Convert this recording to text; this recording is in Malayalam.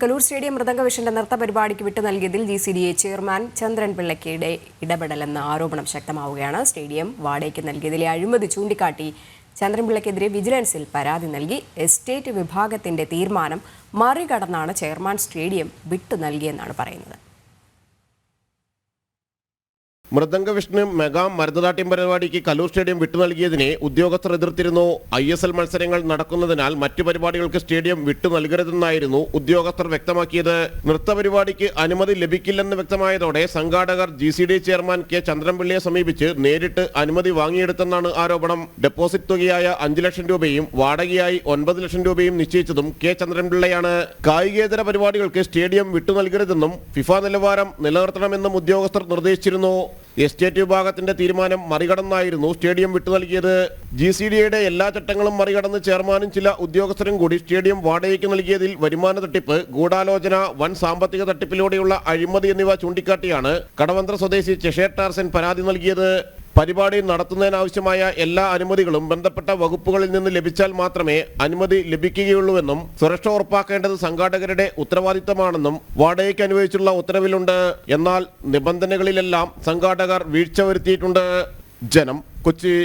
കലൂർ സ്റ്റേഡിയം മൃദംഗവിഷന്റെ നൃത്ത പരിപാടിക്ക് വിട്ടു നൽകിയതിൽ GCDA ചെയർമാൻ ചന്ദ്രൻ പിള്ളയ്ക്കയുടെ ഇടപെടലെന്ന ആരോപണം ശക്തമാവുകയാണ്. സ്റ്റേഡിയം വാടകയ്ക്ക് നൽകിയതിലെ അഴിമതി ചൂണ്ടിക്കാട്ടി ചന്ദ്രൻപിള്ളയ്ക്കെതിരെ വിജിലൻസിൽ പരാതി നൽകി. എസ്റ്റേറ്റ് വിഭാഗത്തിന്റെ തീരുമാനം മറികടന്നാണ് ചെയർമാൻ സ്റ്റേഡിയം വിട്ടു നൽകിയെന്നാണ് പറയുന്നത്. മൃദംഗവിഷ്ണു മെഗാ മരുന്നുനാട്യം പരിപാടിക്ക് കലൂർ സ്റ്റേഡിയം വിട്ടു നൽകിയതിനെ ഉദ്യോഗസ്ഥർ എതിർത്തിരുന്നു. ISL മത്സരങ്ങൾ നടക്കുന്നതിനാൽ മറ്റു പരിപാടികൾക്ക് സ്റ്റേഡിയം വിട്ടു നൽകരുതെന്നായിരുന്നു ഉദ്യോഗസ്ഥർ വ്യക്തമാക്കിയത്. നൃത്ത പരിപാടിക്ക് അനുമതി ലഭിക്കില്ലെന്ന് വ്യക്തമായതോടെ സംഘാടകർ GCDA ചെയർമാൻ K. ചന്ദ്രൻപിള്ളയെ സമീപിച്ച് നേരിട്ട് അനുമതി വാങ്ങിയെടുത്തെന്നാണ് ആരോപണം. ഡെപ്പോസിറ്റ് തുകയായ 5 ലക്ഷം രൂപയും വാടകയായി 9 ലക്ഷം രൂപയും നിശ്ചയിച്ചതും K. ചന്ദ്രൻപിള്ളയാണ്. കായികേതര പരിപാടികൾക്ക് സ്റ്റേഡിയം വിട്ടു നൽകരുതെന്നും FIFA നിലവാരം നിലനിർത്തണമെന്നും ഉദ്യോഗസ്ഥർ നിർദ്ദേശിച്ചിരുന്നു. എസ്റ്റേറ്റ് വിഭാഗത്തിന്റെ തീരുമാനം മറികടന്നായിരുന്നു സ്റ്റേഡിയം വിട്ടു നൽകിയത്. GCDAയുടെ എല്ലാ ചട്ടങ്ങളും മറികടന്ന് ചെയർമാനും ചില ഉദ്യോഗസ്ഥരും കൂടി സ്റ്റേഡിയം വാടകയ്ക്ക് നൽകിയതിൽ വരുമാന തട്ടിപ്പ്, ഗൂഢാലോചന, വൻ സാമ്പത്തിക തട്ടിപ്പിലൂടെയുള്ള അഴിമതി എന്നിവ ചൂണ്ടിക്കാട്ടിയാണ് കടവന്ത്ര സ്വദേശി ചെഷേർ ടാർസൻ പരാതി നൽകിയത്. പരിപാടി നടത്തുന്നതിനാവശ്യമായ എല്ലാ അനുമതികളും ബന്ധപ്പെട്ട വകുപ്പുകളിൽ നിന്ന് ലഭിച്ചാൽ മാത്രമേ അനുമതി ലഭിക്കുകയുള്ളൂവെന്നും സുരക്ഷ ഉറപ്പാക്കേണ്ടത് സംഘാടകരുടെ ഉത്തരവാദിത്തമാണെന്നും വാടകയ്ക്ക് അനുവദിച്ചുള്ള ഉത്തരവിലുണ്ട്. എന്നാൽ നിബന്ധനകളിലെല്ലാം സംഘാടകർ വീഴ്ച വരുത്തിയിട്ടുണ്ട്. ജനം, കൊച്ചി.